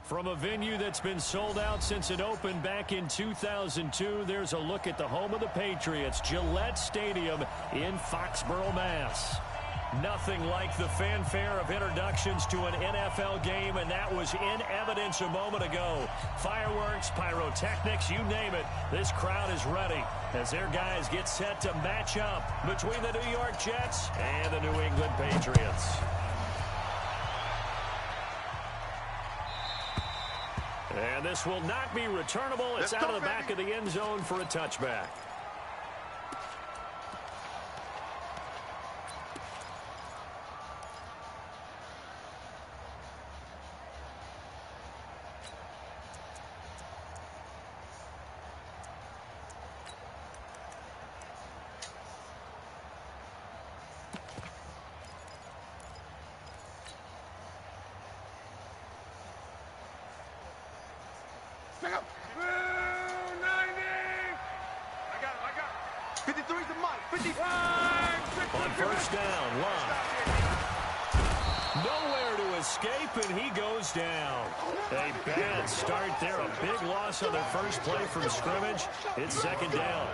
From a venue that's been sold out since it opened back in 2002, there's a look at the home of the Patriots, Gillette Stadium in Foxborough, Mass. Nothing like the fanfare of introductions to an NFL game, and that was in evidence a moment ago. Fireworks, pyrotechnics, you name it. This crowd is ready as their guys get set to match up between the New York Jets and the New England Patriots. And this will not be returnable. It's out of the back of the end zone for a touchback. On first down, Love. Nowhere to escape, and he goes down. A bad start there. A big loss on their first play from scrimmage. It's second down.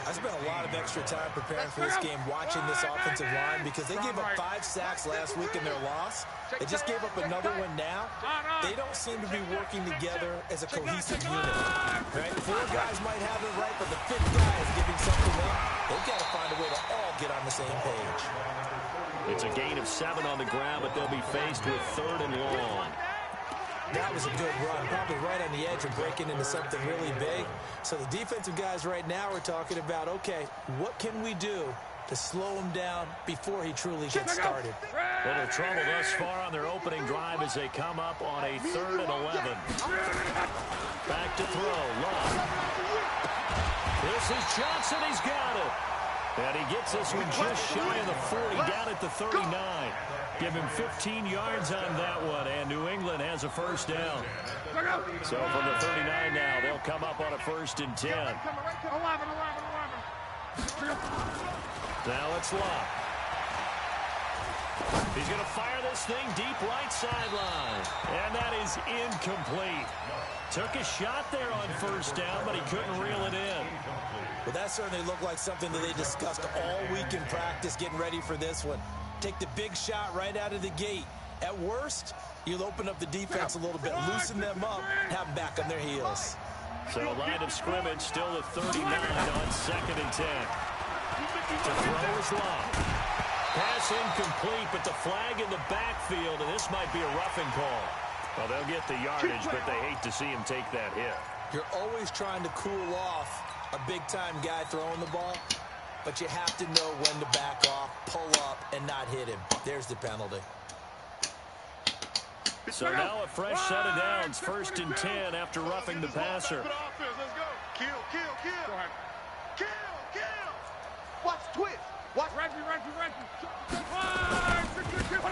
I spent a lot of extra time preparing for this game, watching this offensive line, because they gave up 5 sacks last week in their loss. They just gave up another one now. They don't seem to be working together as a cohesive unit. Right? 4 guys might have it right, but the 5th guy is giving something up. They've got to find a way to all get on the same page. It's a gain of 7 on the ground, but they'll be faced with 3rd and long. That was a good run, probably right on the edge of breaking into something really big. So the defensive guys right now are talking about, okay, what can we do to slow him down before he truly gets started? Little trouble thus far on their opening drive as they come up on a 3rd and 11. Back to throw, Love. This is Johnson, he's got it. And he gets this one just shy of the 40, down at the 39. Give him 15 yards on that one, and New England has a first down. So from the 39 now, they'll come up on a 1st and 10. Now it's Love. He's going to fire this thing deep right sideline. And that is incomplete. Took a shot there on 1st down, but he couldn't reel it in. Well, that certainly looked like something that they discussed all week in practice, getting ready for this one. Take the big shot right out of the gate. At worst, you'll open up the defense a little bit, loosen them up, have them back on their heels. So line of scrimmage still at 39 on 2nd and 10. To throw is Love. Pass incomplete, but the flag in the backfield, and this might be a roughing call. Well, they'll get the yardage, but they hate to see him take that hit. You're always trying to cool off a big-time guy throwing the ball, but you have to know when to back off, pull up, and not hit him. There's the penalty. So now a fresh set of downs, 1st and 10 after roughing the passer. Kill. Watch twist. Watch.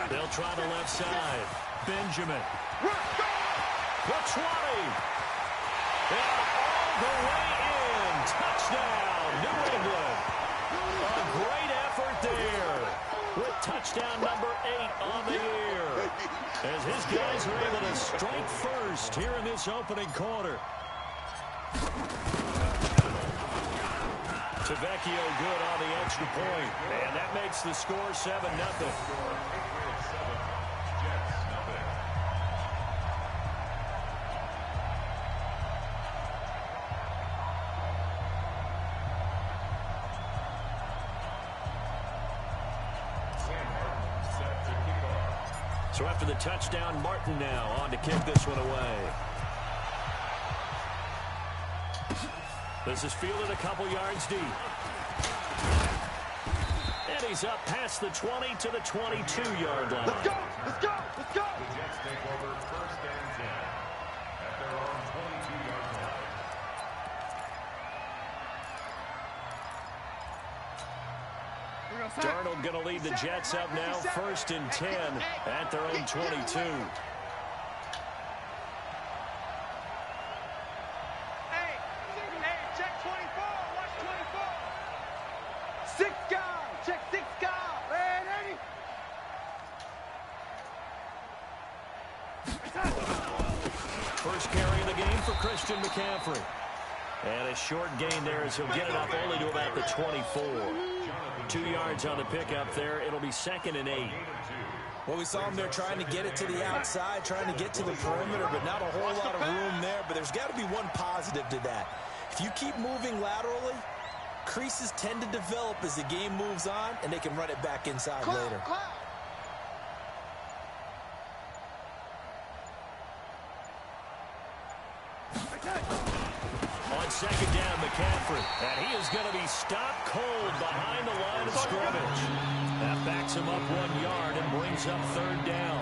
They'll try the left side. Benjamin. The 20. And all the way in. Touchdown, New England. A great effort there with touchdown number 8 on the year. As his guys are able to strike first here in this opening quarter. Tavecchio good on the extra point. And that makes the score 7-0. So after the touchdown, Martin now on to kick this one away. This is fielded a couple yards deep. And he's up past the 20 to the 22-yard line. Let's go! The Jets take over 1st and 10 at their own 22-yard line. Darnold going to lead the Jets up now, 1st and 10 at their own 22. check 24. Watch 24. 6 guys. Check 6 guys. Ready? Christian McCaffrey. And a short gain there as he'll get it up only to about the 24. 2 yards on the pickup there. It'll be 2nd and 8. Well, we saw him there trying to get it to the outside, trying to get to the perimeter, but not a whole lot of room there. But there's got to be one positive to that. If you keep moving laterally, creases tend to develop as the game moves on, and they can run it back inside later. On 2nd down, McCaffrey. And he is going to be stopped cold behind the line of scrimmage. That backs him up 1 yard and brings up 3rd down.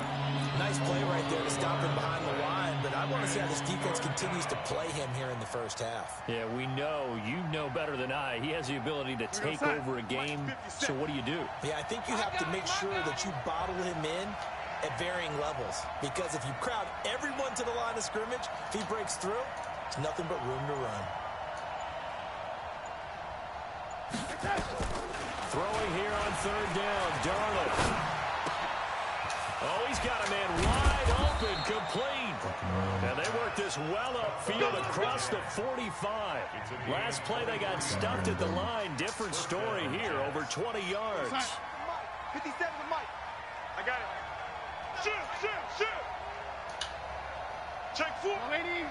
Nice play right there to stop him behind the line, but I want to see how this defense continues to play him here in the first half. Yeah, we know. You know better than I. He has the ability to take over a game. So what do you do? Yeah, I think you have to make sure that you bottle him in at varying levels, because if you crowd everyone to the line of scrimmage, if he breaks through, it's nothing but room to run. Throwing here on 3rd down, Darnold. Oh, he's got a man wide open, complete. And they work this well upfield across the 45. Last play, they got stuffed at the line. Different story here, over 20 yards. 57 to Mike. I got it. Shoot. Check 4. Lady.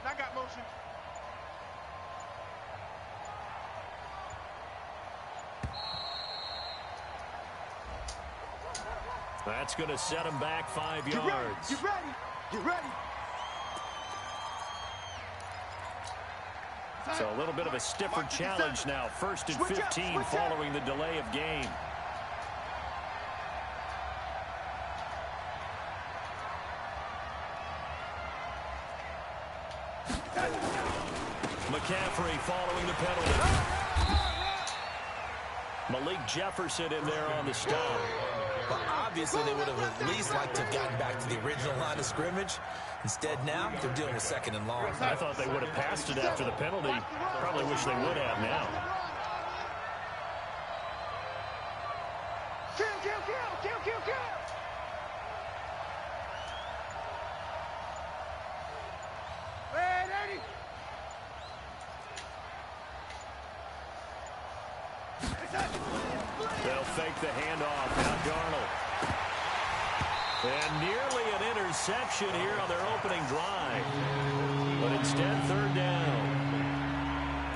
I got motion. That's going to set him back 5 yards. Get ready. So a little bit of a stiffer challenge now. 1st and 15 following the delay of game. McCaffrey following the penalty. Malik Jefferson in there on the stop. Well, obviously, they would have at least liked to have gotten back to the original line of scrimmage. Instead, now, they're dealing with 2nd and long. I thought they would have passed it after the penalty. Probably wish they would have now. Kill. Ready. They'll fake the handoff. Now Darnold. And nearly an interception here on their opening drive. But instead, 3rd down.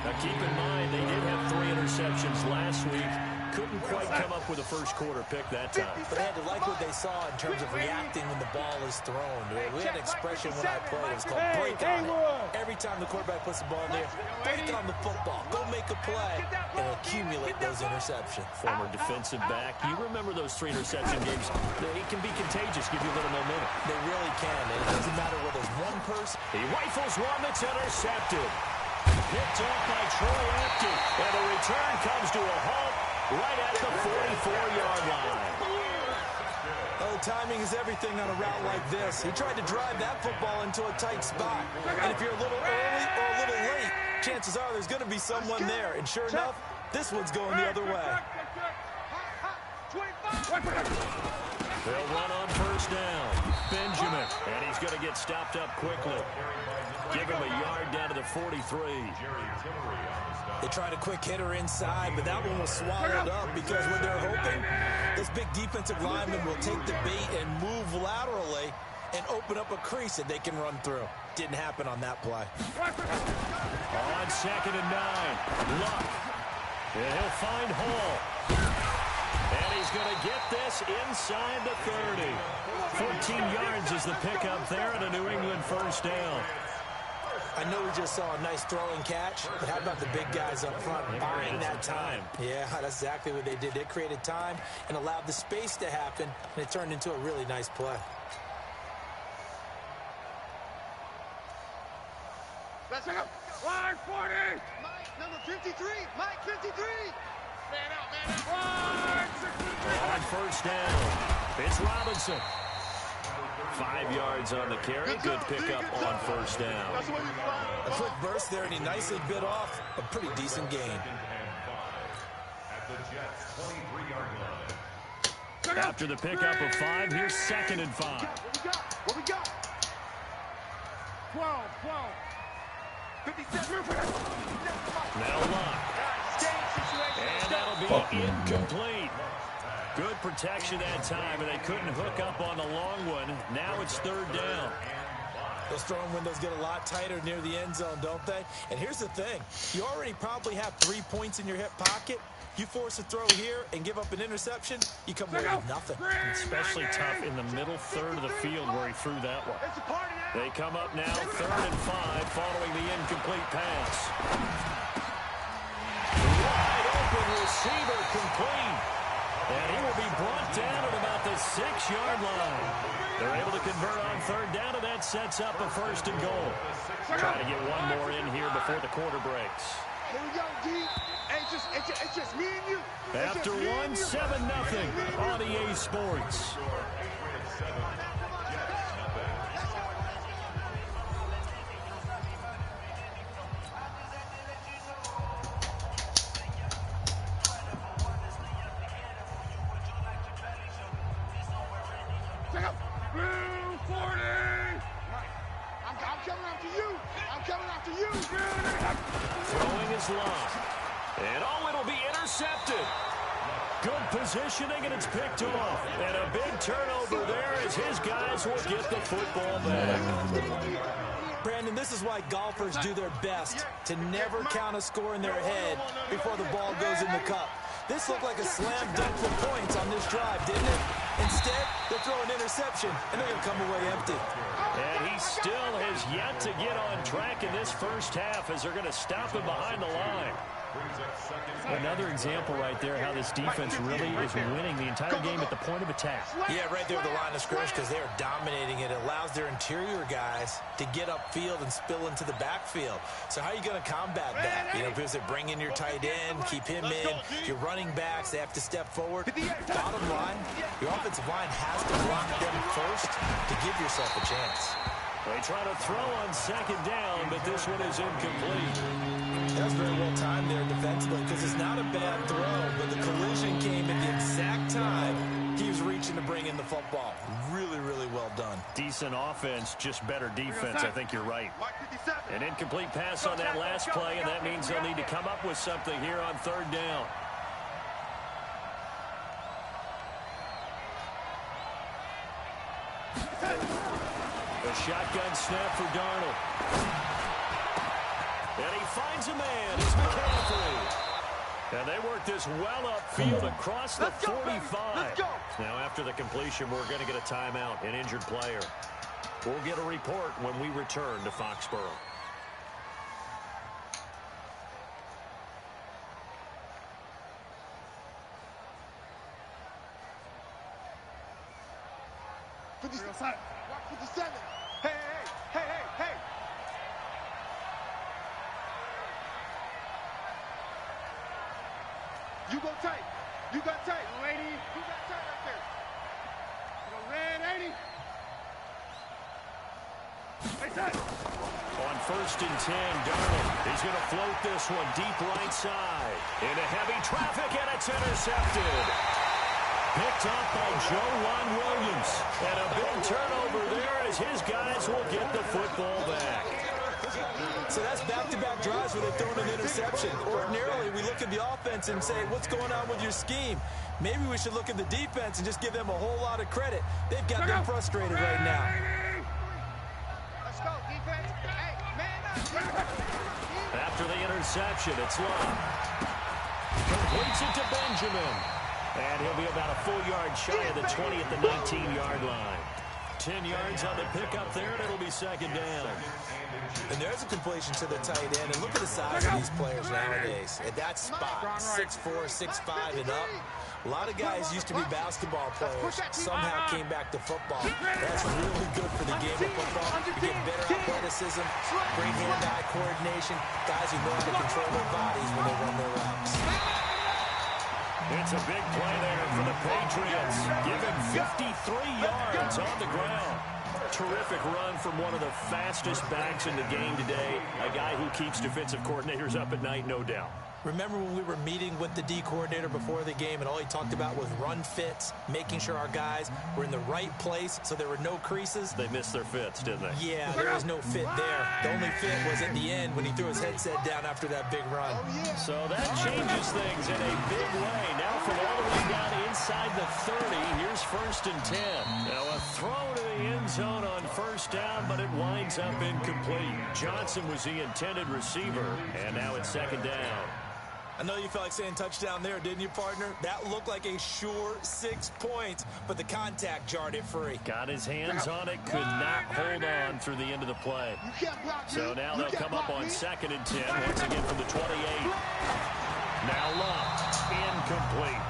Now keep in mind, they did have 3 interceptions last week. Couldn't quite come up with a first quarter pick that time. But they had to like what they saw in terms of reacting when the ball is thrown. We had an expression when I played. It was called break on it. Every time the quarterback puts the ball in there, break on the football. Go make a play and accumulate those interceptions. Former defensive back. You remember those 3 interception games. It can be contagious, give you a little momentum. They really can. It doesn't matter whether it's one person. He rifles one that's intercepted. Picked off by Troy Apke. And the return comes to a halt right at the 44-yard line. Oh, timing is everything on a route like this. He tried to drive that football into a tight spot. And if you're a little early or a little late, chances are there's going to be someone there. And sure enough, this one's going the other way. They'll run on 1st down. Benjamin. And he's going to get stopped up quickly. Give him a yard down to the 43. They tried a quick hitter inside, but that one was swallowed up because what they're hoping, this big defensive lineman will take the bait and move laterally and open up a crease that they can run through. Didn't happen on that play. On 2nd and 9. Luck. And he'll find Hall. And he's going to get this inside the 30. 14 yards is the pickup there and a New England 1st down. I know we just saw a nice throwing catch, but how about the big guys up front buying that time? Yeah, that's exactly what they did. They created time and allowed the space to happen, and it turned into a really nice play. Let's go. Line 40. Mike, number 53. Mike, 53. Man out. On 1st down, it's Robinson. 5 yards on the carry. Good pickup on 1st down. A quick burst there, and he nicely bit off a pretty decent gain. the Jets' 23-yard line. After the pickup of 5, here's 2nd and 5. What we got? 12. 57. Now Locke. And that'll be incomplete. Good protection that time, and they couldn't hook up on the long one. Now it's 3rd down. Those throwing windows get a lot tighter near the end zone, don't they? And here's the thing. You already probably have 3 points in your hip pocket. You force a throw here and give up an interception, you come away with nothing. Especially tough in the middle third of the field where he threw that one. They come up now, 3rd and 5, following the incomplete pass. Wide open receiver complete. And he will be brought down at about the 6-yard line. They're able to convert on 3rd down, and that sets up a 1st and goal. Trying to get one more in here before the quarter breaks. Here we go, D. It's just me and you. After 1, 7-0 on EA Sports. Throwing is Locke. And it'll be intercepted. Good positioning, and it's picked off. And a big turnover there as his guys will get the football back. Brandon, this is why golfers do their best to never count a score in their head before the ball goes in the cup. This looked like a slam dunk for points on this drive, didn't it? Instead, they'll throw an interception, and they're going to come away empty. And he still has yet to get on track in this first half as they're going to stop him behind the line. Another example right there how this defense really is winning the entire game at the point of attack. Yeah, right there at the line of scrimmage because they are dominating it. It allows their interior guys to get upfield and spill into the backfield. So how are you going to combat that? You know, because they bring in your tight end, keep him in. Your running backs, they have to step forward. Bottom line, your offensive line has to block them first to give yourself a chance. They try to throw on 2nd down, but this one is incomplete. That's very well timed there defensively because it's not a bad throw, but the collision came at the exact time he was reaching to bring in the football. Really, really well done. Decent offense, just better defense. I think you're right. An incomplete pass on that last play, and that means they'll need to come up with something here on 3rd down. A shotgun snap for Darnold. And he finds a man. It's McCaffrey. And they work this well upfield across the 45. Now, after the completion, we're going to get a timeout, an injured player. We'll get a report when we return to Foxborough. Watch 57. Hey. You go tight. You got tight. Lady. You got tight right there. You go red, 80. Hey, tight. On 1st and 10, Darnold. He's going to float this one deep right side. Into heavy traffic, and it's intercepted. Picked off by Joe Williams. And a big turnover there as his guys will get the football back. So that's back-to-back drives where they've thrown an interception. Ordinarily, we look at the offense and say, what's going on with your scheme? Maybe we should look at the defense and just give them a whole lot of credit. They've got them frustrated right now. Let's go, defense. Hey, man up. After the interception, it's Locke. Completes it to Benjamin. And he'll be about a full yard shy of the 20 at the 19-yard line. 10 yards on the pickup there, and it'll be 2nd down. And there's a completion to the tight end. And look at the size of these players nowadays. At that spot, 6'4", 6'5", and up. A lot of guys used to be basketball players. Somehow came back to football. That's really good for the game of football. You get better athleticism, great hand-eye coordination, guys who know how to control their bodies when they run their routes. It's a big play there for the Patriots. Give him 53 yards on the ground. Terrific run from one of the fastest backs in the game today. A guy who keeps defensive coordinators up at night, no doubt. Remember when we were meeting with the D coordinator before the game and all he talked about was run fits, making sure our guys were in the right place so there were no creases? They missed their fits, didn't they? Yeah, there was no fit there. The only fit was at the end when he threw his headset down after that big run. So that changes things in a big way. Now from all the way down inside the 30, here's 1st and 10. Now a throw to the end zone on 1st down, but it winds up incomplete. Johnson was the intended receiver, and now it's 2nd down. I know you felt like saying touchdown there, didn't you, partner? That looked like a sure 6 points, but the contact jarred it free. Got his hands on it, could not hold on through the end of the play. So now they'll come up on 2nd and 10, once again from the 28. Now Love, incomplete.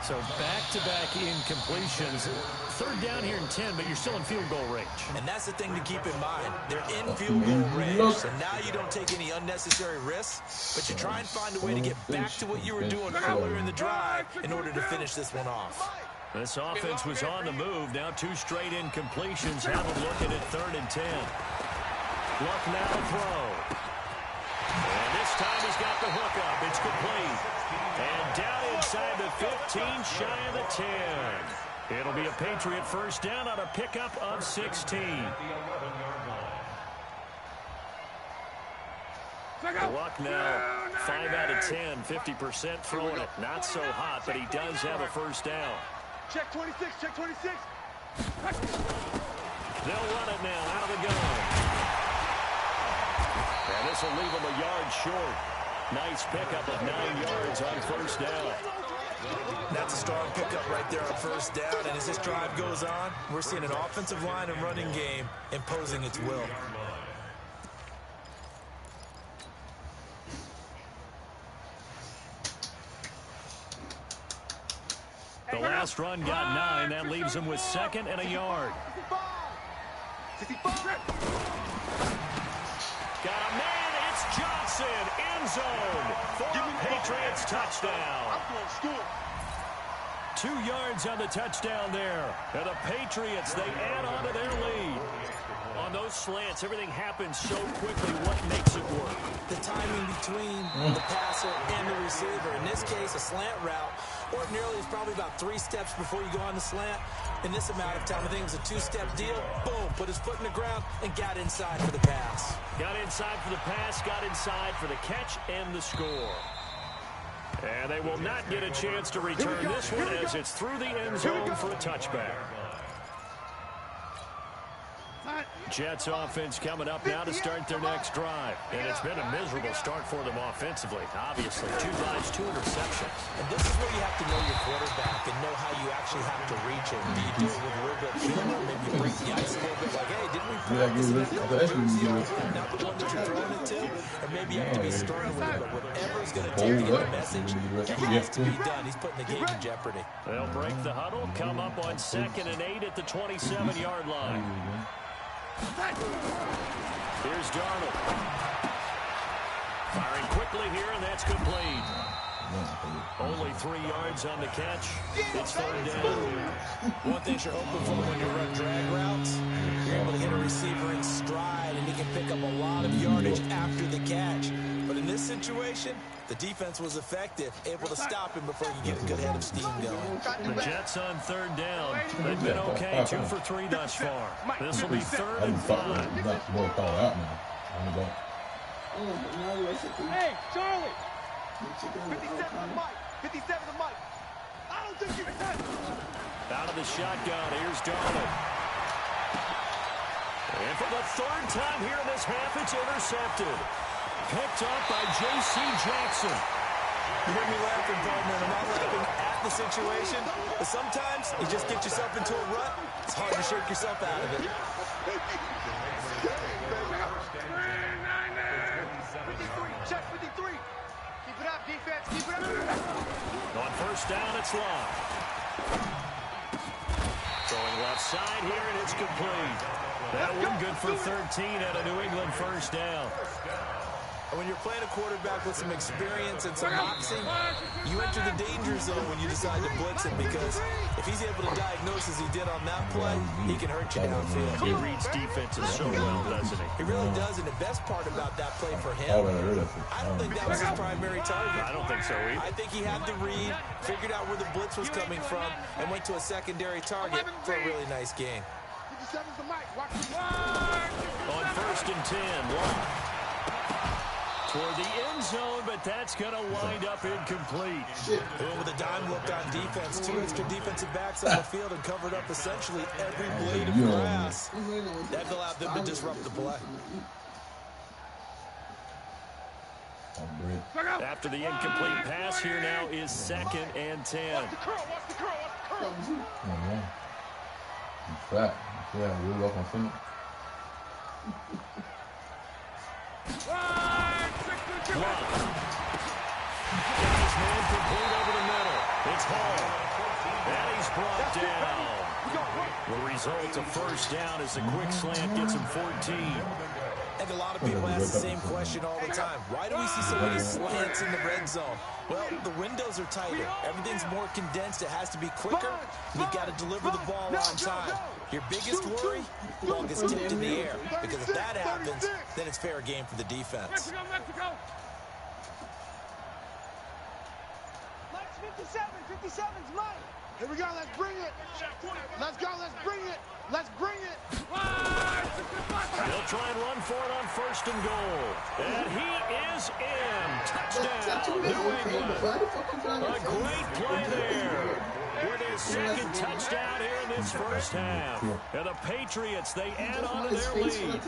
So back-to-back incompletions. 3rd down here and 10, but you're still in field goal range. And that's the thing to keep in mind. They're in field goal range, so now you don't take any unnecessary risks, but you try and find a way to get back to what you were doing earlier in the drive in order to finish this one off. This offense was on the move. Now 2 straight incompletions. Have them looking at 3rd and 10. Luck now to throw. And this time he's got the hook up. It's complete. And down inside the 15, shy of the 10. It'll be a Patriot 1st down on a pickup of 16. Luck now, 5 out of 10, 50% throwing it. Not so hot, but he does have a 1st down. Check 26, check 26. They'll run it now out of the gun. And this will leave him a yard short. Nice pickup of 9 yards on 1st down. That's a strong pickup right there on 1st down. And as this drive goes on, we're seeing an offensive line and running game imposing its will. The last run got 9. That leaves him with 2nd and a yard. Got a man. It's Johnson. End zone. For a Patriots touchdown. 2 yards on the touchdown there. And the Patriots, they add on to their lead. On those slants, everything happens so quickly. What makes it work? The timing between the passer and the receiver. In this case, a slant route. Ordinarily, it's probably about 3 steps before you go on the slant. In this amount of time, I think it was a 2-step deal. Boom, put his foot in the ground and got inside for the pass. Got inside for the pass, got inside for the catch and the score. And they will not get a chance to return this one as it's through the end zone for a touchback. Jets offense coming up now to start their next drive. And it's been a miserable start for them offensively. Obviously, 2 drives, 2 interceptions. And this is where you have to know your quarterback and know how you actually have to reach it. Do you do it with a little bit of humor? Maybe you break the ice a little bit like, hey, didn't we practice that? Not the one that you're throwing it to. Or maybe you have to be stern with it. But whatever is going to take to get the message, it has to be done. He's putting the game in jeopardy. They'll break the huddle, come up on 2nd and 8 at the 27-yard line. Here's Darnold. Firing quickly here, and that's complete. Only 3 yards on the catch. It's 3rd down. One thing you're hoping for when you run drag routes, you're able to hit a receiver in stride, and he can pick up a lot of yardage after the catch. But in this situation, the defense was effective, able to stop him before you get a good head of steam going. The Jets on 3rd down. They've been okay, 2 for 3 thus far. This will be 3rd and 5. Hey, Charlie! 57 to Mike. 57 to Mike. I don't think you can. Out of the shotgun, here's Darnold. And for the 3rd time here in this half, it's intercepted. Picked up by J.C. Jackson. You hear me laughing, partner, and I'm not laughing at the situation, but sometimes you just get yourself into a rut. It's hard to shake yourself out of it. 53, check 53. Keep it up, defense, keep it up. On 1st down, it's Love. Throwing left side here, and it's complete. That one good for 13 at a New England 1st down. And when you're playing a quarterback with some experience and some moxie, you enter the danger zone when you decide to blitz him, because if he's able to diagnose as he did on that play, he can hurt you downfield. He reads defenses so well, doesn't he? He really does, and the best part about that play for him, I don't think that was his primary target. I don't think so either. I think he had the read, figured out where the blitz was coming from, and went to a secondary target for a really nice gain. 57's the mic. Watch the line. On 1st and 10, long. Toward the end zone, but that's going to wind up incomplete. And with a dime look on defense, 2 extra defensive backs on the field and covered up essentially every blade of grass. That allowed them to disrupt the play. After the incomplete pass, here now is 2nd and 10. Watch the curl. Watch the curl. Watch the curl. Fat. Yeah, really off my feet. Block. Got his man complete over the middle. It's Hall. And he's brought down. The result, a 1st down as the quick slant gets him 14. I think a lot of people ask the same question all the time. Why do we see so many slants in the red zone? Well, the windows are tighter. Everything's more condensed. It has to be quicker. You've got to deliver the ball on time. Your biggest worry? Ball gets tipped in the air. Because if that happens, then it's fair game for the defense. Mexico. 57's mine. Here we go. Let's bring it. Let's go. Let's bring it. Let's bring it. They'll try and run for it on 1st and goal. And he is in. Touchdown, New England. A great play there. With his 2nd touchdown here in this 1st half. And the Patriots, they add on to their lead.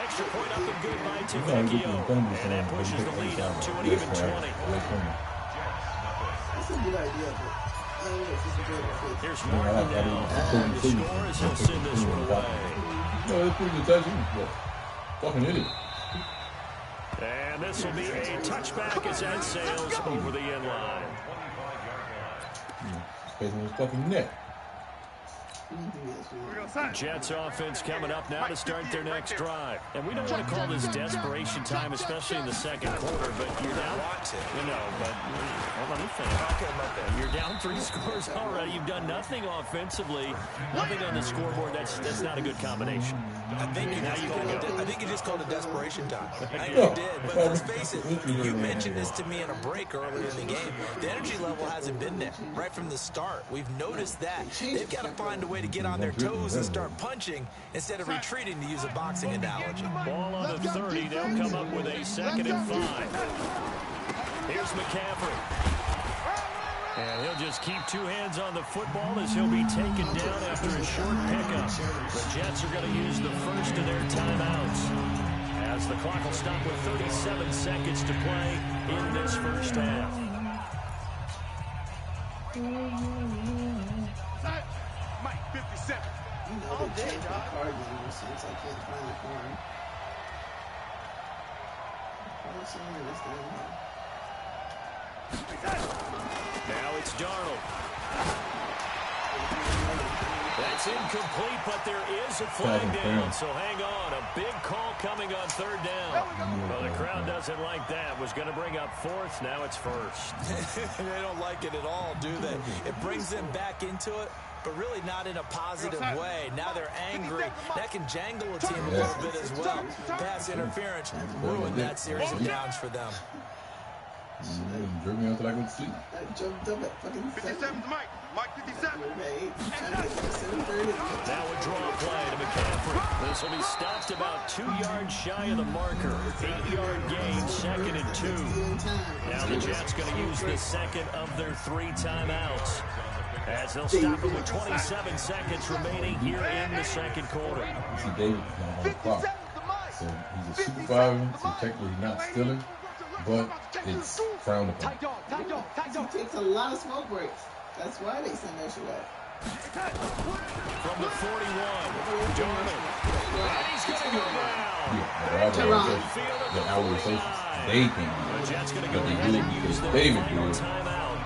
Extra point up and good by Tavecchio. And that pushes the lead up to an even 20. Here's Martin now. The score is he'll send this one away. No, it's pretty good touching, but fucking idiot. And this will be a touchback as that sails over the end line. Facing his fucking neck. Jets offense coming up now to start their next drive. And we don't want to call this desperation time, especially in the 2nd quarter, but you're down. Let me think. You're down 3 scores already. You've done nothing offensively, nothing on the scoreboard. That's not a good combination. I think you just called it desperation time. I think you did, but let's face it, you mentioned this to me in a break earlier in the game. The energy level hasn't been there right from the start. We've noticed that. They've got to find a way to get on their toes and start punching instead of retreating, to use a boxing analogy. Ball on the 30. They'll come up with a 2nd and 5. Here's McCaffrey. And he'll just keep 2 hands on the football as he'll be taken down after a short pickup. The Jets are going to use the 1st of their timeouts, as the clock will stop with 37 seconds to play in this 1st half. Mike, 57. All day, dog. Since I can't find the card. Now it's Darnold. That's incomplete, but there is a flag down, so hang on. A big call coming on 3rd down. Well, the crowd doesn't like that. Was going to bring up 4th, now it's 1st. They don't like it at all, do they? It brings them back into it, but really not in a positive way. Now they're angry. That can jangle a team a little bit as well. Pass interference ruined that series of downs for them. Drove me until I go to sleep. I jumped up at fucking 57's Mike. Mike 57. Now a draw play to McCaffrey. This will be stopped about 2 yards shy of the marker. 8-yard gain, 2nd and 2. Now the Jets going to use the 2nd of their 3 timeouts, as they'll stop it with 27 seconds remaining here in the 2nd quarter. See, David is not on the clock. So he's a supervisor, so technically not stealing, but it's frowned upon. He takes a lot of smoke breaks. That's why they send that shit out. From the 41, Darnold. He's going to go down. The hour associates, they can do it. The Jets going to go But they ahead do and use because their David final did it. timeout,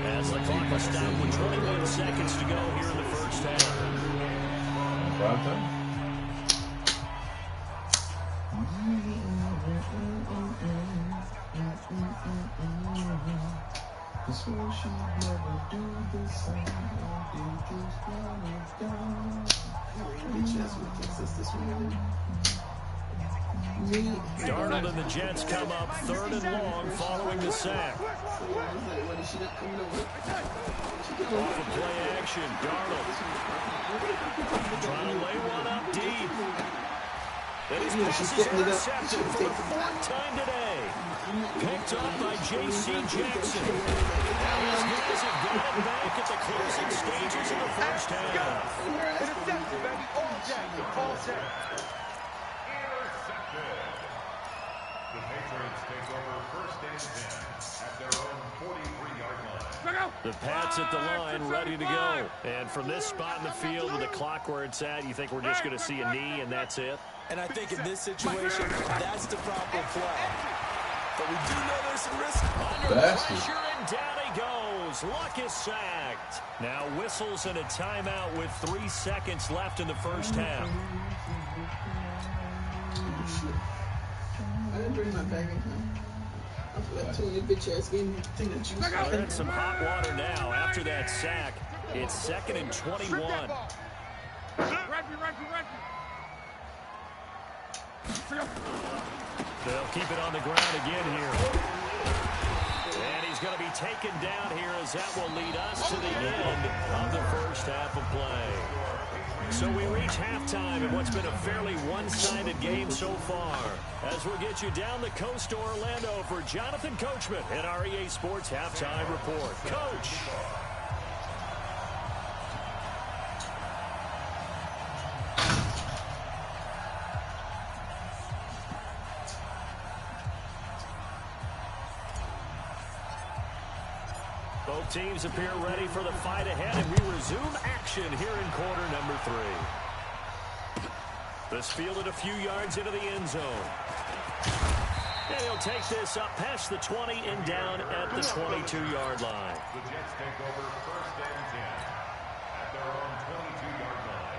as the clock will stop with 21 seconds to go here in the 1st half. Prime time? Darnold and the Jets come up 3rd and long following the sack. Off of play action, Darnold trying to lay one up deep. And his passes are intercepted for the 4th time today. Picked up by J.C. Jackson. Now his guys have got it back at the closing stages of the first half. Intercepted, baby. All day. All day. The Patriots take over 1st and 10 at their own 43-yard line. The Pats at the line, ready to go. And from this spot in the field with the clock where it's at, you think we're just going to see a knee and that's it? And I think in this situation, that's the proper play. But we do know there's some risk. Under pressure, and down he goes. Luck is sacked. Now whistles and a timeout with 3 seconds left in the first half. I didn't bring my bag in time. I feel like Tony bitch ass gave me the thing that you said. They're in some hot water now after that sack. It's 2nd and 21. They'll keep it on the ground again here. And he's going to be taken down here as that will lead us to the end of the first half of play. So we reach halftime in what's been a fairly one-sided game so far. As we'll get you down the coast to Orlando for Jonathan Coachman and our EA Sports Halftime Report. Coach. Both teams appear ready for the fight ahead, and we resume action here in quarter number 3. This fielded a few yards into the end zone. And he'll take this up past the 20 and down at the 22-yard line. The Jets take over 1st and 10 at their own 22-yard line.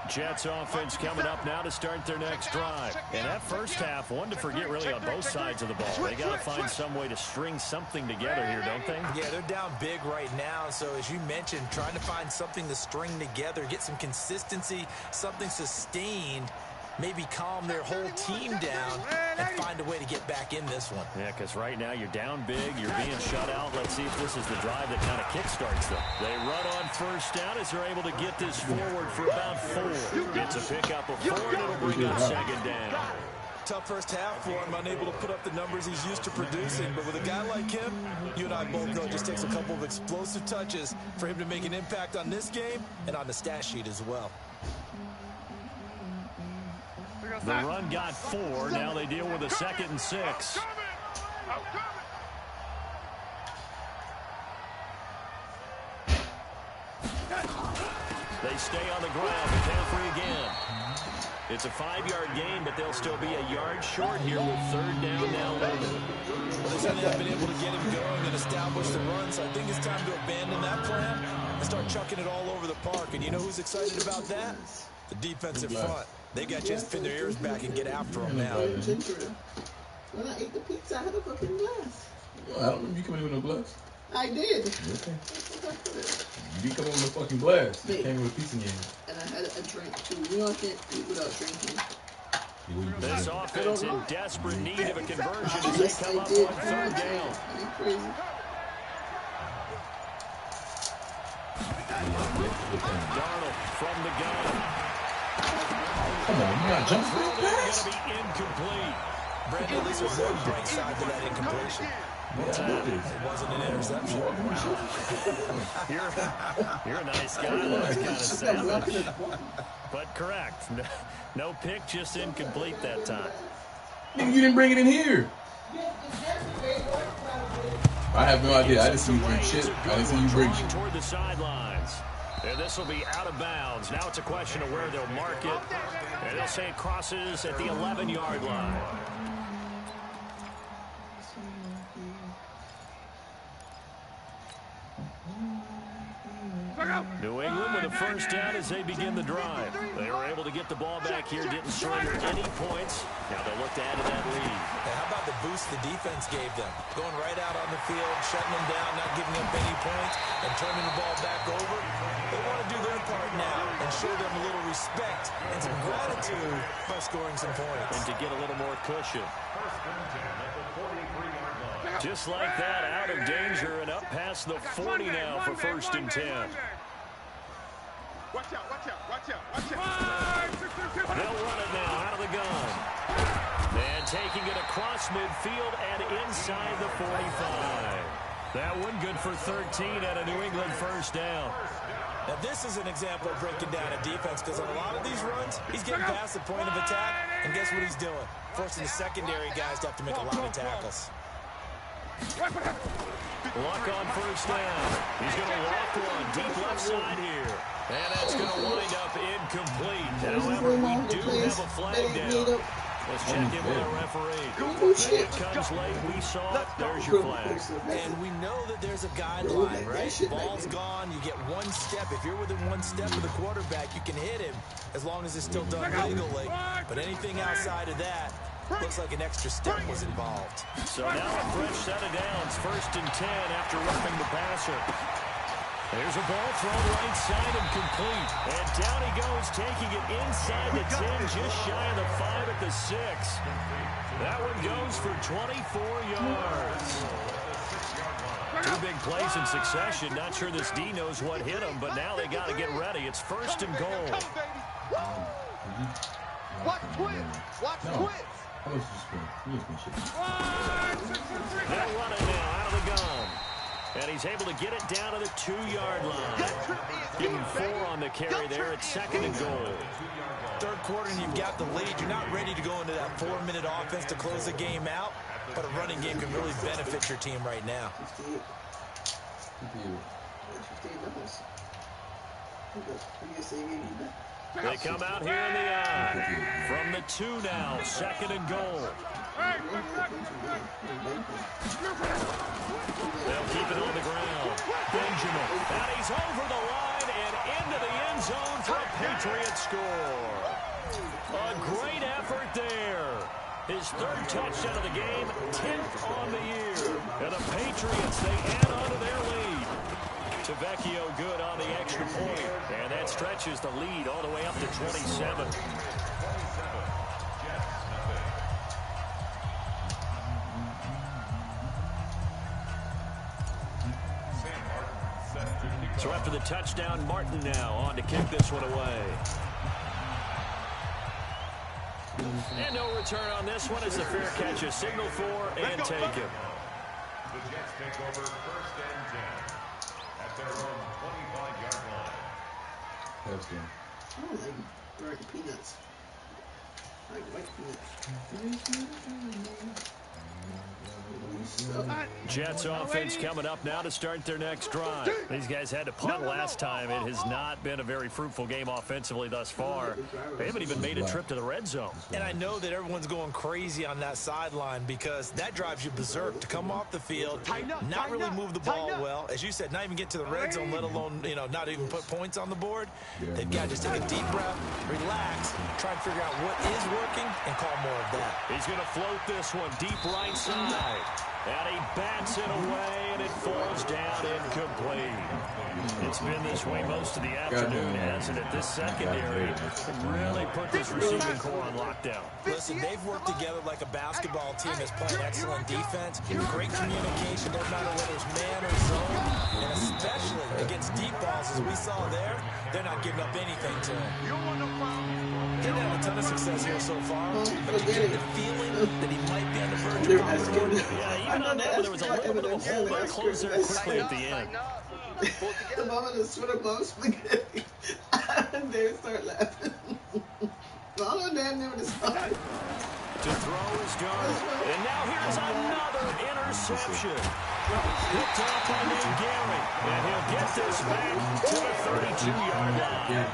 Jets offense coming up now to start their next drive. And that first half, one to forget really on both sides of the ball. They got to find some way to string something together here, don't they? Yeah, they're down big right now. So as you mentioned, trying to find something to string together, get some consistency, something sustained, maybe calm their whole team down and find a way to get back in this one. Yeah, because right now you're down big, you're being shut out. Let's see if this is the drive that kind of kickstarts them. They run on first down as they're able to get this forward for about 4. It's a pickup of 4, and it'll bring up 2nd down. Tough first half for him, unable to put up the numbers he's used to producing. But with a guy like him, you and I both know it just takes a couple of explosive touches for him to make an impact on this game and on the stat sheet as well. The run got 4. Now they deal with a 2nd and 6. They stay on the ground. McCaffrey again. It's a 5-yard gain, but they'll still be a yard short here with 3rd down now. They certainly have been able to get him going and establish the run, so I think it's time to abandon that plan and start chucking it all over the park. And you know who's excited about that? The defensive front. They got to just pin their ears back and get after them now. When I ate the pizza, I had a fucking glass. I don't remember you coming in with no glass. I did. Okay. You come in with no fucking glass. You came with a pizza game. And I had a drink too. You know I can't eat without drinking. This offense in desperate need of a conversion as they come up on 3rd down. Are you crazy? Darnold from the gun. Come on, you got jump real It's fast. going to be incomplete. Brandon, at least there's one bright side to that incompletion. It wasn't an interception. You're a nice guy. That's kind of savage. But correct. No pick, just incomplete that time. Nigga, you didn't bring it in here. I have no idea. I didn't see you bring shit. I didn't see you bring shit. Toward the sidelines. And this will be out of bounds. Now it's a question of where they'll mark it. And they'll say it crosses at the 11-yard line. New England with a first down as they begin the drive. They were able to get the ball back here, didn't surrender any points. Now they look to add to that lead. Hey, how about the boost the defense gave them? Going right out on the field, shutting them down, not giving up any points, and turning the ball back over. They want to do their part now and show them a little respect and some gratitude by scoring some points. And to get a little more cushion. Just like that, out of danger and up past the 40 now for 1st and 10. Watch out, watch out, watch out, watch out. They'll run it now out of the gun. And taking it across midfield and inside the 45. That one good for 13 at a New England first down. Now, this is an example of breaking down a defense because on a lot of these runs, he's getting past the point of attack, and guess what he's doing? Forcing the secondary guys to have to make a lot of tackles. Luck on first down. He's going to walk one deep left side here. And that's going to wind up incomplete. However, we do have a flag down. Let's check in with our referee. It comes late. We saw it. There's your flag. And we know that there's a guideline, right? Ball's gone. You get one step. If you're within one step of the quarterback, you can hit him as long as it's still done legally. But anything outside of that, looks like an extra step was involved. So now a fresh set of downs. 1st and 10 after roughing the passer. There's a ball thrown right side and complete. And down he goes, taking it inside the 10, just shy of the 5 at the 6. That one goes for 24 yards. 2 big plays in succession. Not sure this D knows what hit him, but now they got to get ready. It's 1st and goal. Watch twins. Watch twins. They'll run it now out of the gun. And he's able to get it down to the 2-yard line. Give him 4 on the carry there at 2nd and goal. 3rd quarter and you've got the lead. You're not ready to go into that 4-minute offense to close the game out, but a running game can really benefit your team right now. They come out here in the eye. From the 2 now, 2nd and goal. They'll keep it on the ground. Benjamin. And he's over the line and into the end zone for a Patriot score. A great effort there. His 3rd touchdown of the game, 10th on the year. And the Patriots, they add on to their lead. Tavecchio good on the extra point. And that stretches the lead all the way up to 27. So after the touchdown, Martin now on to kick this one away. And no return on this one as the fair catch is signaled for and taken. The Jets take over 1st and 10 at their own 25-yard line. That's good. I like peanuts. I like peanuts. Jets offense coming up now to start their next drive. These guys had to punt last time. It has not been a very fruitful game offensively thus far. They haven't even made a trip to the red zone. And I know that everyone's going crazy on that sideline because that drives you berserk to come off the field, not really move the ball well. As you said, not even get to the red zone, let alone, not even put points on the board. They've got to just take a deep breath, relax, try and figure out what is working and call more of that. He's going to float this one deep right side. And he bats it away, and it falls down incomplete. It's been this way most of the afternoon, hasn't it? This secondary really put this receiving core on lockdown. Listen, they've worked together like a basketball team that's playing excellent defense, great communication, no matter whether it's man or zone, and especially against deep balls, as we saw there, they're not giving up anything to him. They've had a ton of success here so far, but you get the feeling that he might be on the verge of power. Yeah, even on that one, there was a little bit of a hole, but closed there quickly at the end. The moment is sort of blow spaghetti. And they start laughing. All of them never decide. To throw is gone. And now here's another interception. Picked off by Nate Gary. And he'll get this back to the 32-yard line.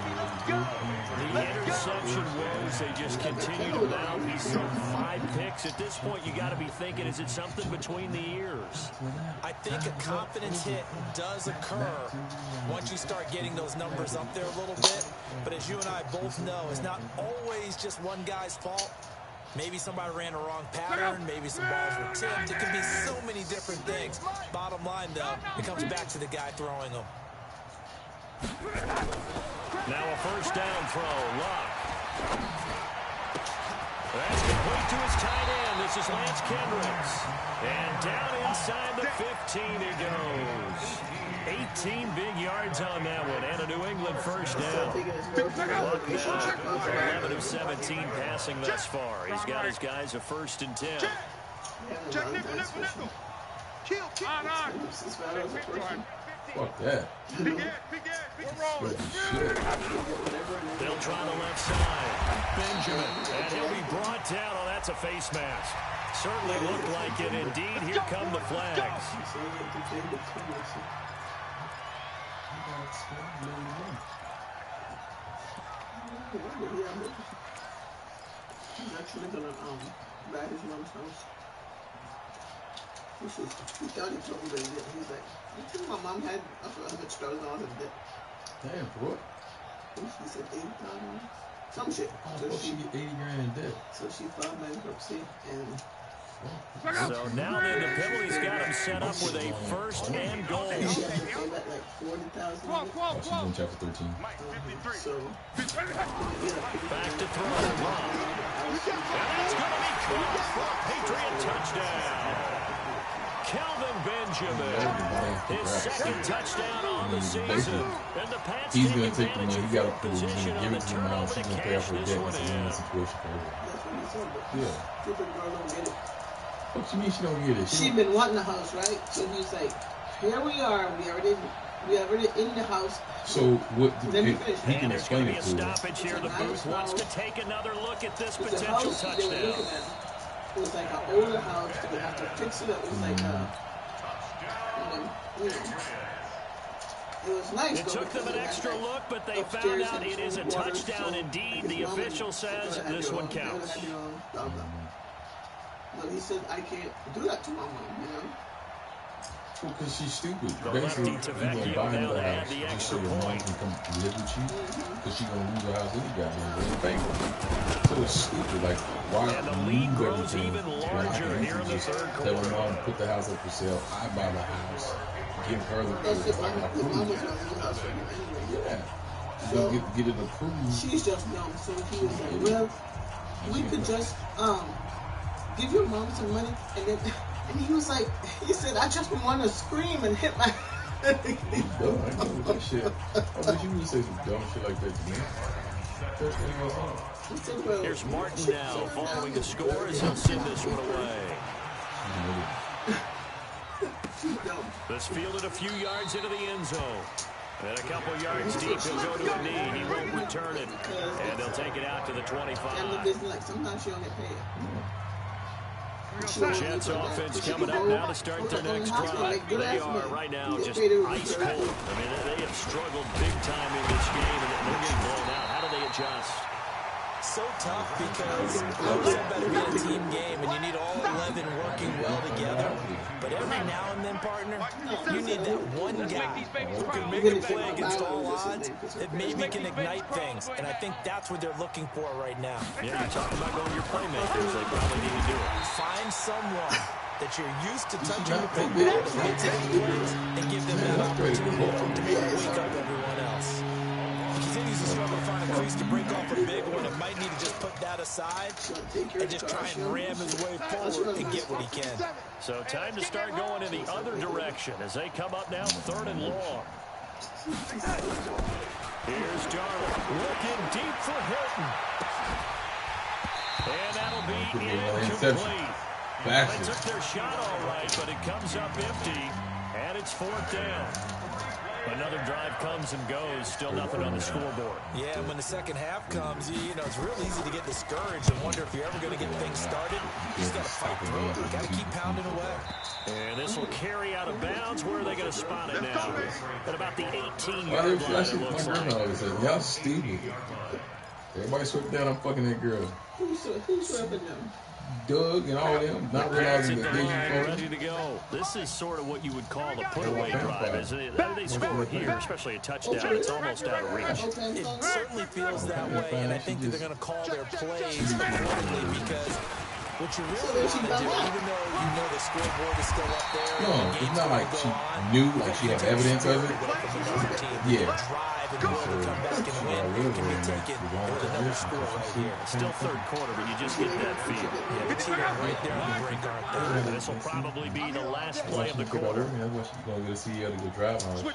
The interception woes, they just continue to mount. He's thrown 5 picks. At this point, you got to be thinking, is it something between the ears? I think a confidence hit does occur once you start getting those numbers up there a little bit. But as you and I both know, it's not always just one guy's fault. Maybe somebody ran a wrong pattern. Maybe some balls were tipped. It can be so many different things. Bottom line, though, it comes back to the guy throwing them. Now a first down throw. Luck. That's complete to his tight end. This is Lance Kendricks. And down inside the 15 he goes. 18 big yards on that one, and a New England first down. 11 of 17 passing thus far. He's got his guys a 1st and 10. Fuck that. They'll try the left side. Benjamin, and he'll be brought down. Oh, that's a face mask. Certainly looked like it. Indeed, here come the flags. He's actually gonna buy his mom's house. He thought he told me that he did. He's like, you think my mom had $100,000 in debt? Damn, what? She said $80,000. Some shit. So she get 80 grand in debt. So she filed bankruptcy and. So now then the penalty's got him set up with a 1st and goal. Like $40,000. She's in chapter 13. So back to throw. And that's going to be caught for a Patriot touchdown. Calvin Benjamin, his 2nd touchdown on the season. And the Pats he's take going to take the money. advantage He of got to field position on the He's turnover to going to pay off cash her this debt. one It's a in. win situation for her. that's what he said. But Yeah. stupid girl don't get it. What you mean she don't get it? She been wanting the house, right? So he's like, here we are. We already in the house. So what? Let me finish. He can And there's going explain to be a it to her. stoppage here. The booth wants to take another look at this The potential house they were touchdown. looking at, it was like an older house. They would have to fix it up. It was like it was nice. It took them an extra look, but they found out it is a touchdown indeed. The official says this one counts. But he said, I can't do that to my mom, you know? Because she's stupid. The Basically, lefty you're Tavecchio going to buy now another to add house the just so extra your mom point. can come live with you. Because she's going to lose her house any goddamn way. It's bankrupt. So it's stupid. Like, why And the lead move grows everything even when I larger can here in the just third tell quarter. her mom, put the house up for sale. I buy the house. Give her the That's it. like, The mom approve was it. going to the house for me anyway. Yeah. So- Get it approved. She's just dumb. So he was like, well, we could just give your mom some money. And he was like, he said, I just want to scream and hit my head. Dumb. I know that shit. I bet you would say some dumb shit like that to me. First thing I saw. He said, well, Here's Martin now following the score as he'll send this one away. she's dumb. This fielded a few yards into the end zone. And a couple yards deep, he'll go to a knee. He won't return it. And they'll take it out to the 25. Business, like, sometimes she don't get paid. Jets offense coming up now to start their next drive. They are right now just ice cold. I mean, they have struggled big time in this game, and they're getting blown out. How do they adjust? So tough because it's better be a team game and you need all 11 working well together. But every now and then, partner, you need that one guy who can make a play against all odds that maybe can ignite things. And I think that's what they're looking for right now. Yeah, you're talking about going to your playmakers. They probably need to do it. Find someone that you're used to touching the football to make taking plays and give them that opportunity to maybe wake up everyone else. He continues to struggle to find a crease to break off a big one and might need to just put that aside and just try and ram his way forward and get what he can. So time to start going in the other direction as they come up now 3rd and long. Here's Darnold looking deep for Hilton. And that'll be incomplete. They took their shot all right, but it comes up empty, and it's 4th down. Another drive comes and goes. Still nothing on the scoreboard. Yeah, when the second half comes, you know, it's real easy to get discouraged and wonder if you're ever going to get things started. You just got to fight through it. You got to keep pounding away. And this will carry out of bounds. Where are they going to spot it now? At about the 18-yard line, it looks like. Y'all stupid. Everybody swept down. I'm fucking that girl. Who's sweeping them? Doug and all them, not realizing that they ready to go. This is sort of what you would call a put-away drive, isn't it? They score here, especially a touchdown. It's almost out of reach. It certainly feels that way, and I think that they're going to call their plays accordingly because what you really want to do, even though you know the scoreboard is still up there. No, it's not like she knew, like she had evidence of it. Yeah. Come back and win. Can be taken with another score right here. Still third quarter, but you just get that feel. Yeah, the team right there on the brink, aren't they? This will probably be the last play of the quarter. That's why she's going to get a CEO to go drive on it.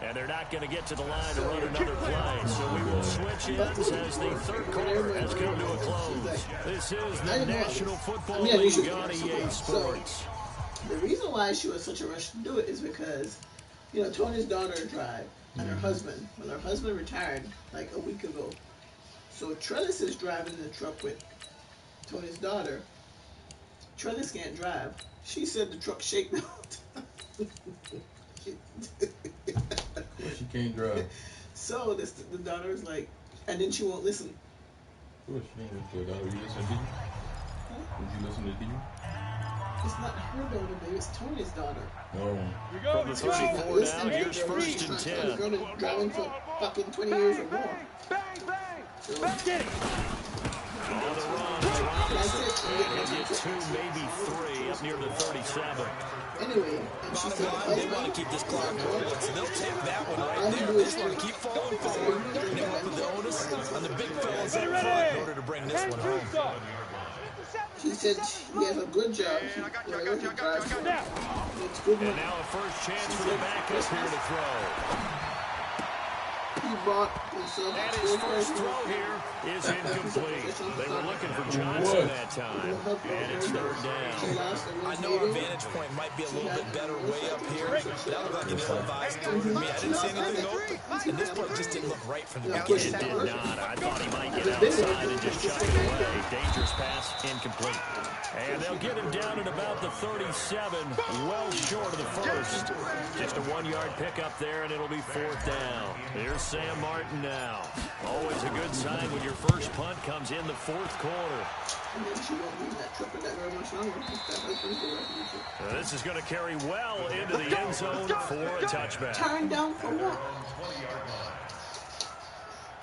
And they're not going to get to the line to run another play, so we will switch ends as the third quarter has come to a close. This is the National Football League on EA Sports. The reason why she was such a rush to do it is because, you know, Tony's daughter drive and her husband. Well, her husband retired like a week ago. So Trellis is driving the truck with Tony's daughter. Trellis can't drive. She said the truck shake out. She can't drive. So the daughter is like, and then she won't listen. Of course, she ain't listen to her daughter. You listen to you? Did you listen to you? It's not her daughter, baby. It's Tony's daughter. Oh. From the 34 now, here's first and 10. The girl is driving for fucking 20 years or more. So, On the run, that's it. and get 2, maybe 3, up near the 37. Anyway, and she said They want to keep this clock rolling, so they'll take that one right there. They just want to keep falling forward. They want to put the onus on the big fellas up front in order to bring this one home. She said he has a good job. Whatever he drives for, it's good money. And now a first chance for the backup here to throw. He bought himself And his first throw here is incomplete. They were looking for Johnson that time. And it's third down. I know our vantage point might be a little bit better way up here, but that looked like an ill-advised throw to me. I didn't see anything open, and this play just didn't look right from the beginning. It did not. I thought he might get outside and just chuck it away. Dangerous pass, incomplete. And they'll get him down at about the 37, well short of the first. Just a 1-yard pickup there, and it'll be fourth down. Here's Sam Martin now. Always a good sign when your first punt comes in the fourth quarter. This is going to carry well into the end zone for a touchback. Turn down for what?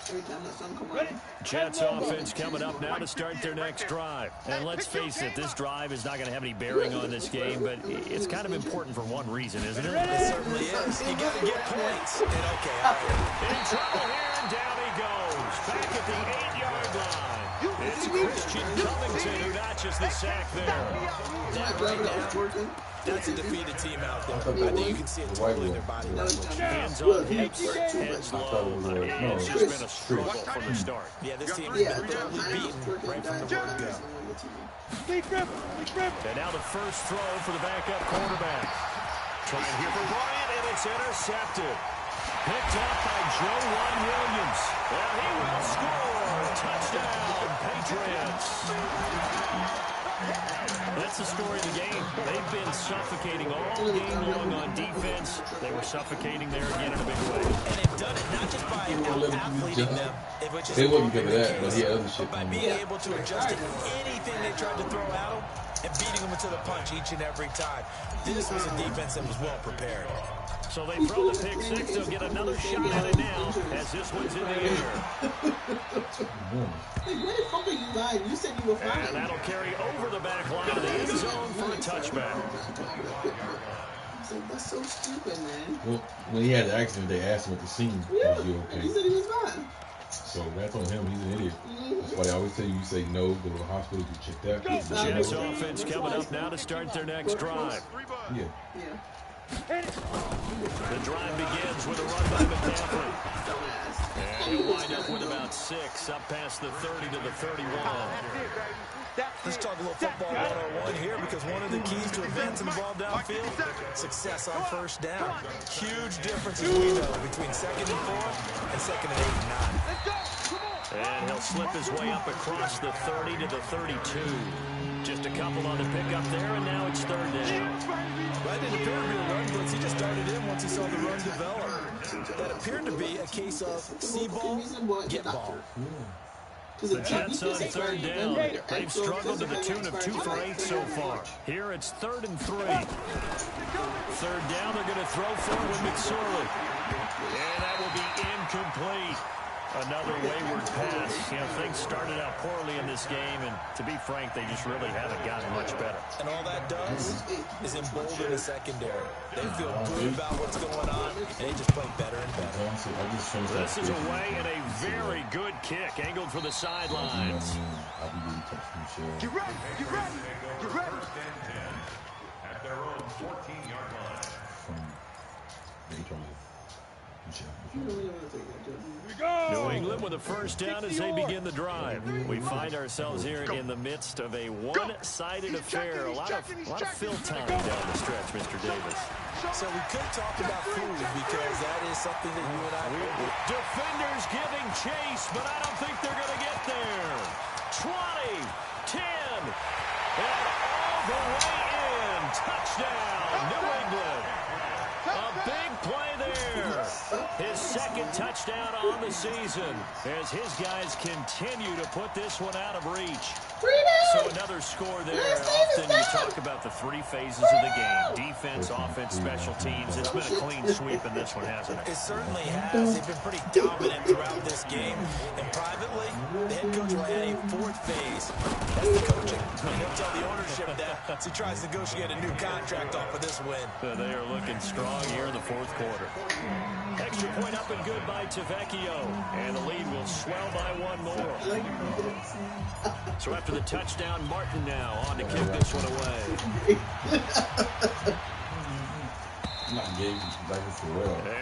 Every time that sun comes on. Jets offense coming up now to start their next drive. And let's face it, this drive is not going to have any bearing on this game, but it's kind of important for one reason, isn't it? It certainly is. You got to get points. And okay, all right. In trouble here, and down he goes. Back at the 8-yard line. It's Christian Covington who notches the sack there. That's a defeated team out there. I think you can see it totally in their body language. Hands on hips, heads low. It's just been a struggle from the start. Yeah, this team has been totally beaten right from the word go. And now the first throw for the backup quarterback. Trying here for Bryant, and it's intercepted. Picked up by Joe Ron Williams. Well, he will score. Touchdown, Patriots. That's the story of the game. They've been suffocating all game long on defense. They were suffocating there again in a big way. And they've done it not just by out-athleting them, which is It wasn't because of that, but he had other shit. but by being able to adjust to anything they tried to throw at them and beating them into the punch each and every time. This was a defense that was well prepared. So they throw the pick six. They'll get another shot at it now as this one's in the air. Hey, where the fuck are you lying? You said you were fine. And that'll carry over the back line of the end zone for a touchback. That's so stupid, man. Well, when he had the accident, they asked him at the scene, Yeah, was you and okay? he said he was fine. So that's on him. He's an idiot. That's why they always tell you say no, go to the hospital, get checked out. Jets offense coming up now to start their next drive. Yeah. The drive begins with a run by McCaffrey. And he'll wind up with about 6, up past the 30 to the 31. Let's talk a little football 101 here, because one of the keys to advancing the ball downfield, success on first down. Huge difference, as we know, between 2nd and 4 and 2nd and 8 and 9. And he'll slip his way up across the 30 to the 32. Just a couple on the pickup there, and now it's 3rd down. That didn't appear to be a run blitz. He just started in once he saw the run develop. That appeared to be a case of see ball, get ball. The Jets on 3rd down. They've struggled to the tune of 2 for 8 so far. Here it's 3rd and 3. 3rd down, they're going to throw for it with McSorley. And that will be incomplete. Another wayward pass. You know, things started out poorly in this game, and to be frank, they just really haven't gotten much better. And all that does is embolden the secondary. They feel good about what's going on, and they just play better and better. This is away and a very good kick, angled for the sidelines. Get ready, get ready, get ready. First and 10 at their own 14-yard line. New England with a first down as they begin the drive. We find ourselves here in the midst of a one-sided affair. A lot of fill time down the stretch, Mr. Davis. So we could talk about food, because that is something that you and I... Defenders giving chase, but I don't think they're going to get there. 20, 10, and all the way in. Touchdown, New England. A big play there. His 2nd touchdown on the season as his guys continue to put this one out of reach. So another score there. Often you talk about the 3 phases of the game: defense, offense, special teams. It's been a clean sweep in this one, hasn't it? It certainly has. They've been pretty dominant throughout this game. And privately, the head coach will add a 4th phase. That's the coaching. And he'll tell the ownership that as he tries to negotiate a new contract off of this win. They are looking strong here in the 4th quarter. Extra point up and good by Tavecchio. And the lead will swell by 1 more. So after the touchdown, Martin now on to kick this one away.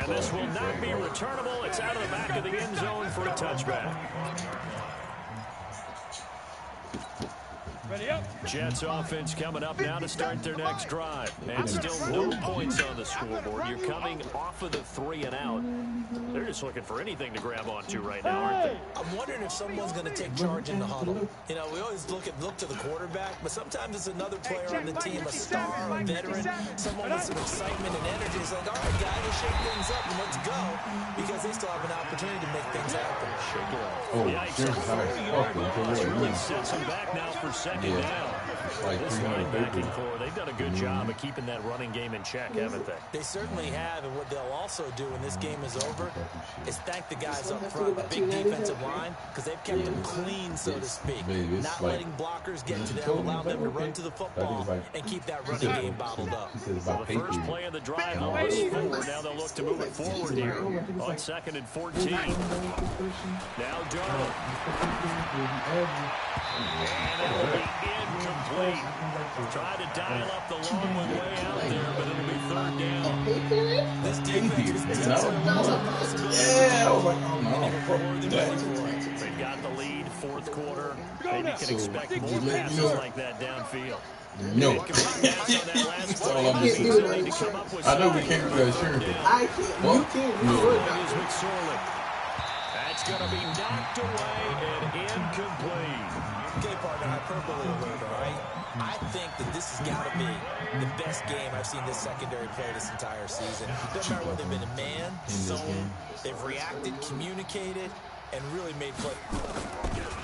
And this will not be returnable. It's out of the back of the end zone for a touchback. Ready up. Jets offense coming up now to start their next drive. And still no points on the scoreboard. You're coming off of the 3 and out. They're just looking for anything to grab onto right now, aren't they? I'm wondering if someone's going to take charge in the huddle. You know, we always look to the quarterback, but sometimes it's another player on the team, a star, a veteran, someone with some excitement and energy. It's like, all right, guys, let's shake things up and let's go, because they still have an opportunity to make things happen. Shake it up. Yikes. It really sets them back now for 2nd down. This linebacking core, they've done a good job of keeping that running game in check, haven't they? They certainly have, and what they'll also do when this game is over is thank the guys up front, the big defensive line, because they've kept them clean, so to speak. Not letting blockers get to them, allow them to run to the football and keep that running game bottled up. So the first play of the drive almost forward. Now they'll look to move it forward here on 2nd and 14. Now Darnold. And it will be incomplete. Try to dial up the long one way out there, but it'll be 3rd down. This defense is They've got the lead, 4th quarter. Maybe you can expect more passes like that downfield. No. I know we can't do that, sure. I can't. You can't. McSorley. That's going to be knocked away and incomplete. Okay, partner, hyperbole alert, all right? I think that this has got to be the best game I've seen this secondary play this entire season. Doesn't matter whether they've been a man, zone, they've reacted, communicated, and really made play.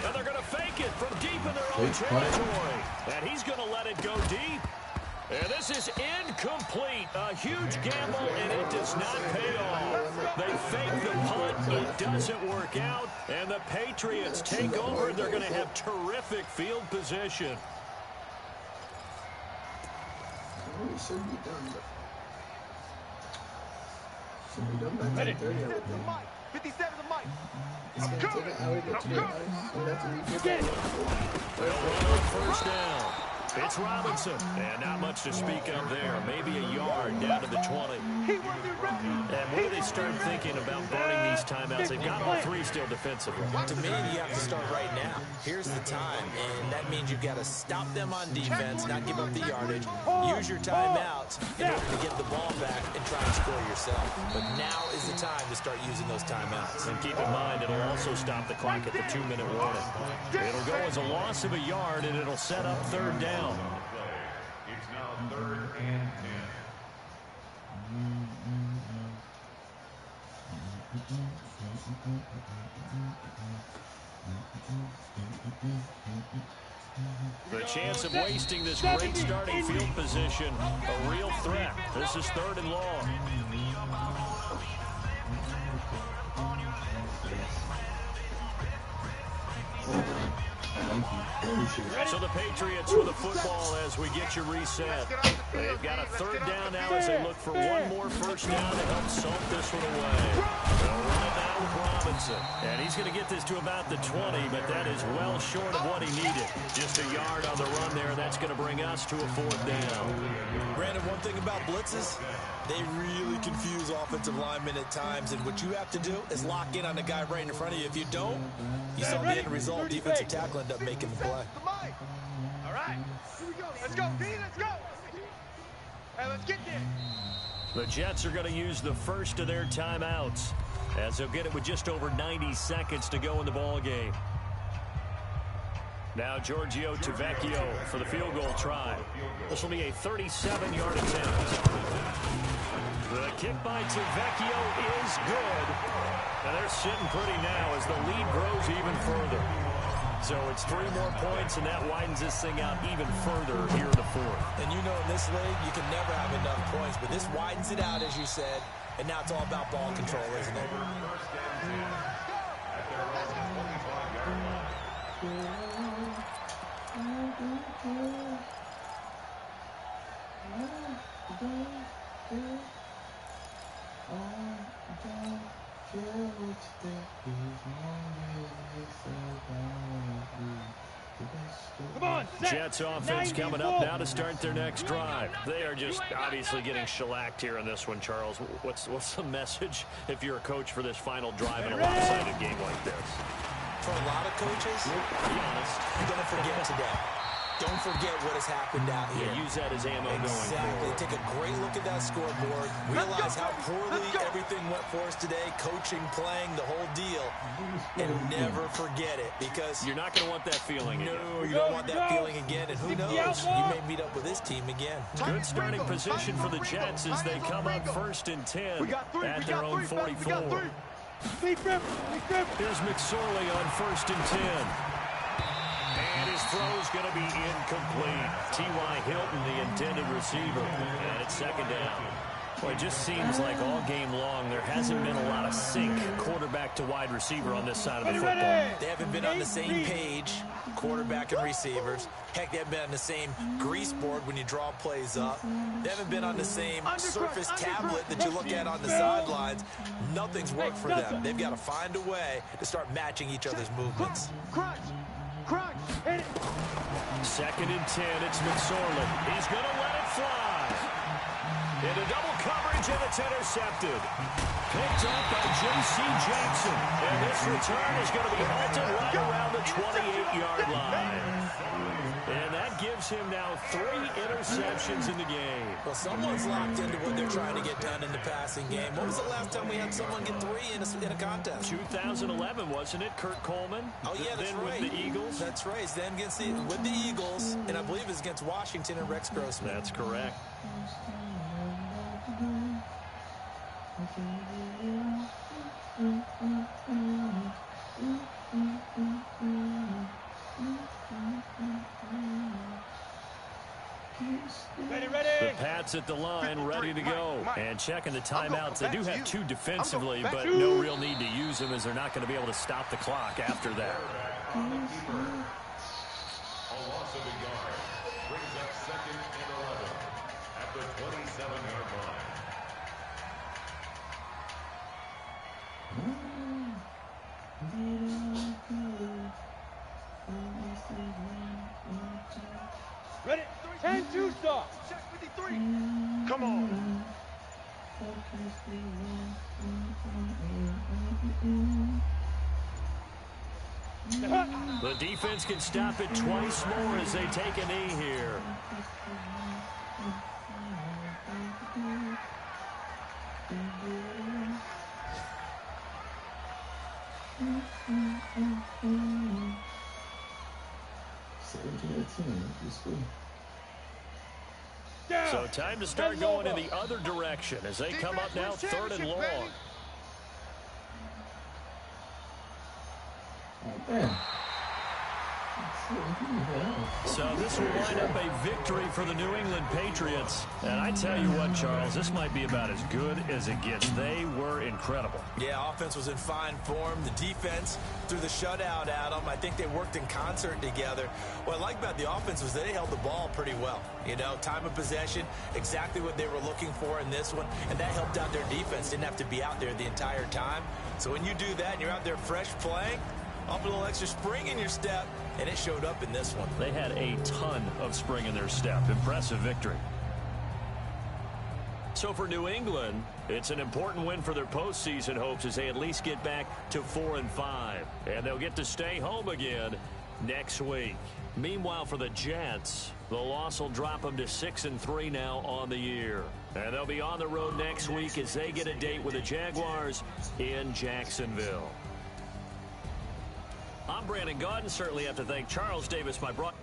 And they're going to fake it from deep in their own territory. And he's going to let it go deep. And this is incomplete. A huge gamble, and it does not pay off. They fake the punt. It doesn't work out. And the Patriots take over. They're going to have terrific field position. It should be done, but... Should be done by 9:30. 57 to Mike. It's going to take an hour to get to the house. We'll have to repeat that. They'll run on 1st down. It's Robinson. And not much to speak of there. Maybe a yard down to the 20. And when do they start thinking about burning these timeouts? They've got all three still defensively. To me, you have to start right now. Here's the time, and that means you've got to stop them on defense, not give up the yardage, use your timeouts in order to get the ball back and try and score yourself. But now is the time to start using those timeouts. And keep in mind, it'll also stop the clock at the 2-minute warning. It'll go as a loss of a yard, and it'll set up third down. It's now 3rd and 10. The chance of wasting this great starting field position, a real threat. This is 3rd and long. So the Patriots with the football as we get you reset. They've got a 3rd down now as they look for one more first down to help salt this one away. They'll run it down with Robinson. And he's going to get this to about the 20, but that is well short of what he needed. Just a yard on the run there. That's going to bring us to a 4th down. Brandon, one thing about blitzes, they really confuse offensive linemen at times, and what you have to do is lock in on the guy right in front of you. If you don't, you saw the end result. Defensive tackle end up making the play. All right, here we go. Let's go, D, let's go. Hey, let's get there. The Jets are going to use the first of their timeouts as they'll get it with just over 90 seconds to go in the ball game. Now Giorgio Tavecchio for the field goal try. This will be a 37-yard attempt. The kick by Tavecchio is good. And they're sitting pretty now as the lead grows even further. So it's 3 more points, and that widens this thing out even further here in the 4th. And you know in this league, you can never have enough points, but this widens it out, as you said, and now it's all about ball control, isn't it? Come on, Jets offense coming up now to start their next drive. They are just obviously getting shellacked here in this one, Charles. What's the message if you're a coach for this final drive in a lopsided game like this? For a lot of coaches, be honest, don't forget today. Don't forget what has happened out here. Yeah, use that as ammo going forward. Take a great look at that scoreboard. Realize how poorly everything went for us today. Coaching, playing, the whole deal. And never forget it, because you're not going to want that feeling again. No, you don't want that feeling again. And who knows? You may meet up with this team again. Good starting position for the Jets as they come up 1st and 10 at their own 44. Here's McSorley on 1st and 10. And his throw's going to be incomplete. T.Y. Hilton, the intended receiver. And it's 2nd down. Well, it just seems like all game long there hasn't been a lot of sync quarterback to wide receiver on this side of the football. They haven't been on the same page, quarterback and receivers. Heck, they haven't been on the same grease board when you draw plays up. They haven't been on the same surface tablet that you look at on the sidelines. Nothing's worked for them. They've got to find a way to start matching each other's movements. Crunch, hit it. 2nd and 10, it's McSorley. He's going to let it fly. Into double coverage, and it's intercepted. Picked up by J.C. Jackson. And this return is going to be halted right around the 28-yard line. And that gives him now 3 interceptions in the game. Well, someone's locked into what they're trying to get done in the passing game. When was the last time we had someone get 3 in a contest? 2011, wasn't it? Kurt Coleman? Oh, yeah, that's right. With the Eagles? That's right. It's then with the Eagles, and I believe it's against Washington and Rex Grossman. That's correct. The Pats at the line, ready to go. And checking the timeouts. They do have 2 defensively, but no real need to use them as they're not going to be able to stop the clock after that. A loss of a yard brings up 2nd and 11 at the 27-yard line. Ready? And two stop. Check 53. Come on. The defense can stop it twice more as they take a knee here. So time to start going in the other direction as they come up now 3rd and long. So this will line up a victory for the New England Patriots. And I tell you what, Charles, this might be about as good as it gets. They were incredible. Yeah, offense was in fine form. The defense threw the shutout at them. I think they worked in concert together. What I like about the offense was they held the ball pretty well. You know, time of possession, exactly what they were looking for in this one. And that helped out their defense. Didn't have to be out there the entire time. So when you do that and you're out there fresh playing, up a little extra spring in your step, and it showed up in this one. They had a ton of spring in their step. Impressive victory. So for New England, it's an important win for their postseason hopes as they at least get back to 4-5. And they'll get to stay home again next week. Meanwhile, for the Jets, the loss will drop them to 6-3 now on the year. And they'll be on the road next week as they get a date with the Jaguars in Jacksonville. I'm Brandon Gaudin. Certainly have to thank Charles Davis, my broadcaster.